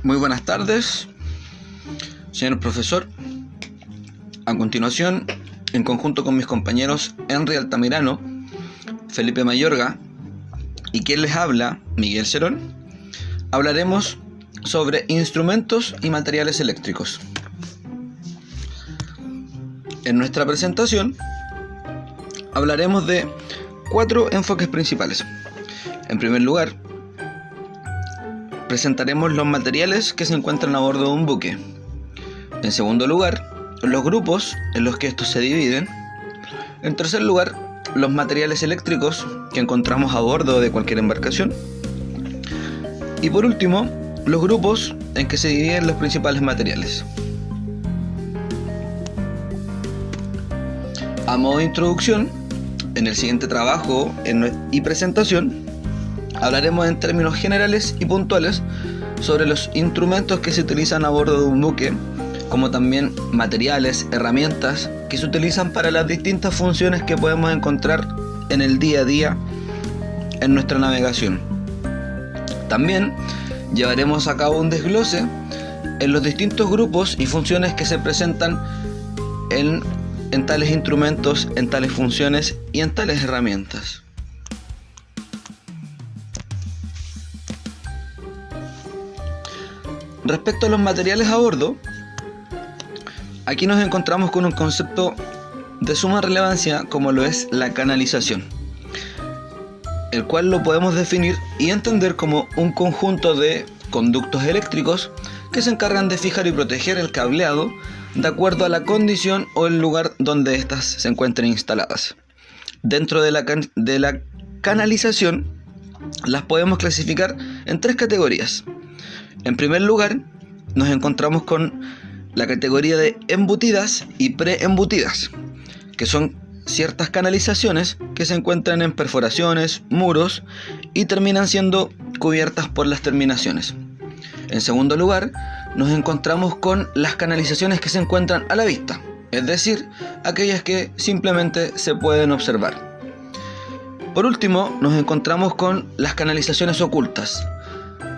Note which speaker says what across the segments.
Speaker 1: Muy buenas tardes, señor profesor. A continuación, en conjunto con mis compañeros Henry Altamirano, Felipe Mayorga y quien les habla, Miguel Cerón, hablaremos sobre instrumentos y materiales eléctricos. En nuestra presentación hablaremos de 4 enfoques principales. En primer lugar, presentaremos los materiales que se encuentran a bordo de un buque. En segundo lugar, los grupos en los que estos se dividen. En tercer lugar, los materiales eléctricos que encontramos a bordo de cualquier embarcación. Y por último, los grupos en que se dividen los principales materiales. A modo de introducción, en el siguiente trabajo y presentación, hablaremos en términos generales y puntuales sobre los instrumentos que se utilizan a bordo de un buque, como también materiales, herramientas que se utilizan para las distintas funciones que podemos encontrar en el día a día en nuestra navegación. También llevaremos a cabo un desglose en los distintos grupos y funciones que se presentan en tales instrumentos, en tales funciones y en tales herramientas. Respecto a los materiales a bordo, aquí nos encontramos con un concepto de suma relevancia como lo es la canalización, el cual lo podemos definir y entender como un conjunto de conductos eléctricos que se encargan de fijar y proteger el cableado de acuerdo a la condición o el lugar donde éstas se encuentren instaladas. Dentro de la canalización las podemos clasificar en 3 categorías. En primer lugar, nos encontramos con la categoría de embutidas y preembutidas, que son ciertas canalizaciones que se encuentran en perforaciones, muros y terminan siendo cubiertas por las terminaciones. En segundo lugar, nos encontramos con las canalizaciones que se encuentran a la vista, es decir, aquellas que simplemente se pueden observar. Por último, nos encontramos con las canalizaciones ocultas,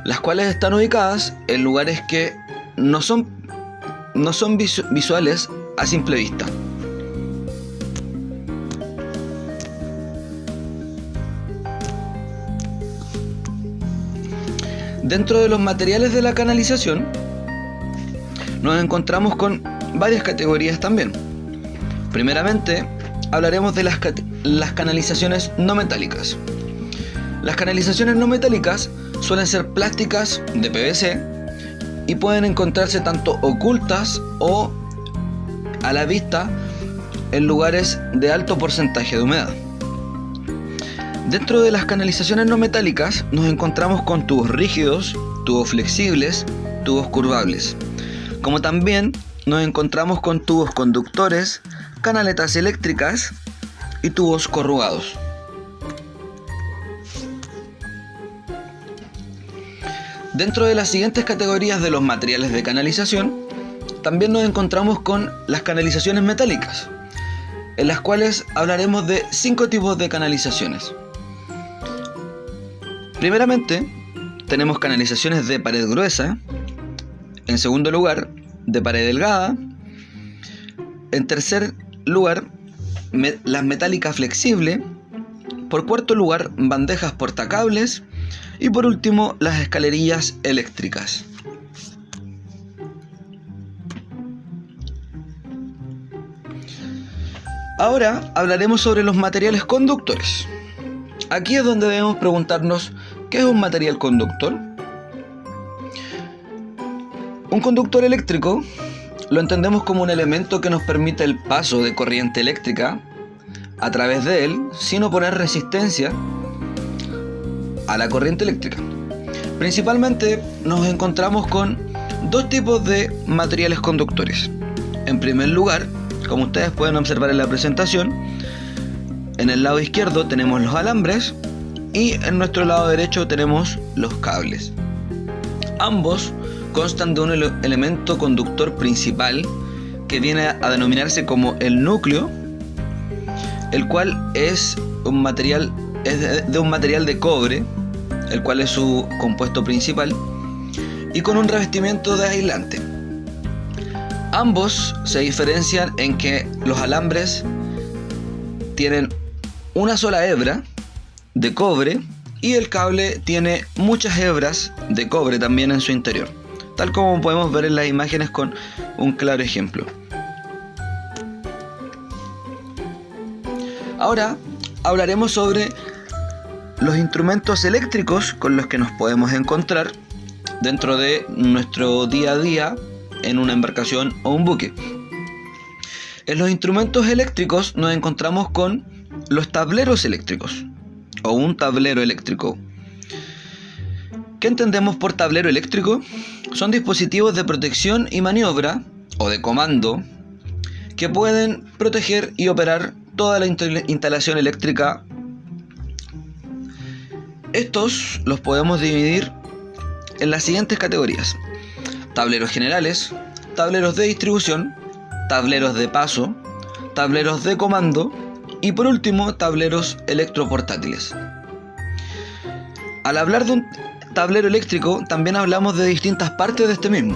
Speaker 1: las cuales están ubicadas en lugares que no son visuales a simple vista. Dentro de los materiales de la canalización, nos encontramos con varias categorías también. Primeramente, hablaremos de las canalizaciones no metálicas. Las canalizaciones no metálicas suelen ser plásticas de PVC y pueden encontrarse tanto ocultas o a la vista en lugares de alto porcentaje de humedad. Dentro de las canalizaciones no metálicas nos encontramos con tubos rígidos, tubos flexibles, tubos curvables, como también nos encontramos con tubos conductores, canaletas eléctricas y tubos corrugados. Dentro de las siguientes categorías de los materiales de canalización, también nos encontramos con las canalizaciones metálicas, en las cuales hablaremos de 5 tipos de canalizaciones. Primeramente, tenemos canalizaciones de pared gruesa, en segundo lugar, de pared delgada, en tercer lugar, las metálicas flexibles, por cuarto lugar, bandejas portacables, y por último, las escalerillas eléctricas. Ahora hablaremos sobre los materiales conductores. Aquí es donde debemos preguntarnos, ¿qué es un material conductor? Un conductor eléctrico lo entendemos como un elemento que nos permite el paso de corriente eléctrica a través de él sin oponer resistencia a la corriente eléctrica. Principalmente nos encontramos con 2 tipos de materiales conductores. En primer lugar, como ustedes pueden observar en la presentación, en el lado izquierdo tenemos los alambres y en nuestro lado derecho tenemos los cables. Ambos constan de un elemento conductor principal que viene a denominarse como el núcleo, el cual es de un material de cobre, el cual es su compuesto principal, y con un revestimiento de aislante. Ambos se diferencian en que los alambres tienen una sola hebra de cobre y el cable tiene muchas hebras de cobre también en su interior, tal como podemos ver en las imágenes con un claro ejemplo. Ahora hablaremos sobre los instrumentos eléctricos con los que nos podemos encontrar dentro de nuestro día a día en una embarcación o un buque. En los instrumentos eléctricos nos encontramos con los tableros eléctricos o un tablero eléctrico. ¿Qué entendemos por tablero eléctrico? Son dispositivos de protección y maniobra o de comando que pueden proteger y operar toda la instalación eléctrica. Estos los podemos dividir en las siguientes categorías: tableros generales, tableros de distribución, tableros de paso, tableros de comando y por último tableros electroportátiles. Al hablar de un tablero eléctrico también hablamos de distintas partes de este mismo,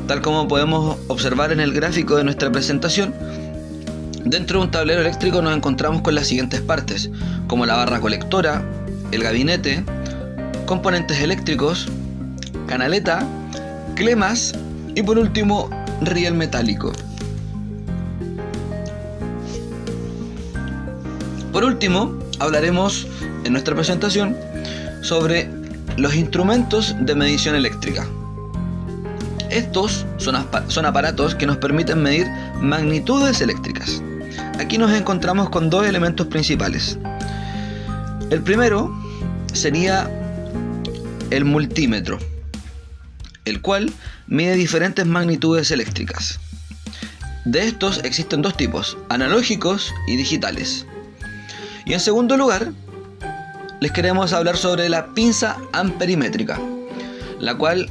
Speaker 1: tal como podemos observar en el gráfico de nuestra presentación. Dentro de un tablero eléctrico nos encontramos con las siguientes partes, como la barra colectora, el gabinete, componentes eléctricos, canaleta, clemas y por último riel metálico. Por último, hablaremos en nuestra presentación sobre los instrumentos de medición eléctrica. Estos son aparatos que nos permiten medir magnitudes eléctricas. Aquí nos encontramos con dos elementos principales. El primero sería el multímetro, el cual mide diferentes magnitudes eléctricas. De estos existen dos tipos, analógicos y digitales. Y en segundo lugar, les queremos hablar sobre la pinza amperimétrica, la cual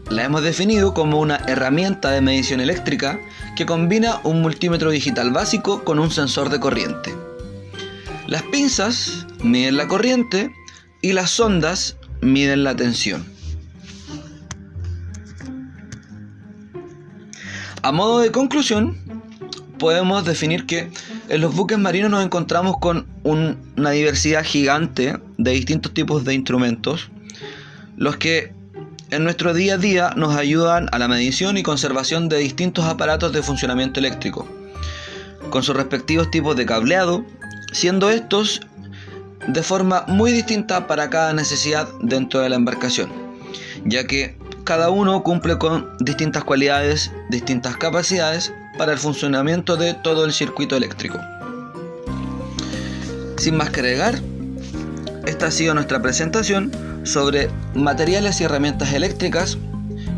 Speaker 1: la hemos definido como una herramienta de medición eléctrica que combina un multímetro digital básico con un sensor de corriente. Las pinzas miden la corriente y las sondas miden la tensión. A modo de conclusión, podemos definir que en los buques marinos nos encontramos con una diversidad gigante de distintos tipos de instrumentos, los que en nuestro día a día nos ayudan a la medición y conservación de distintos aparatos de funcionamiento eléctrico, con sus respectivos tipos de cableado, siendo estos de forma muy distinta para cada necesidad dentro de la embarcación, ya que cada uno cumple con distintas cualidades, distintas capacidades para el funcionamiento de todo el circuito eléctrico. Sin más que agregar, esta ha sido nuestra presentación sobre materiales y herramientas eléctricas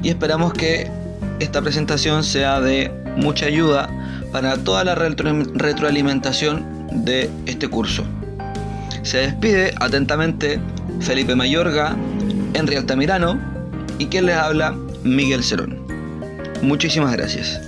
Speaker 1: y esperamos que esta presentación sea de mucha ayuda para toda la retroalimentación de este curso. Se despide atentamente Felipe Mayorga, Henry Altamirano y quien les habla, Miguel Cerón. Muchísimas gracias.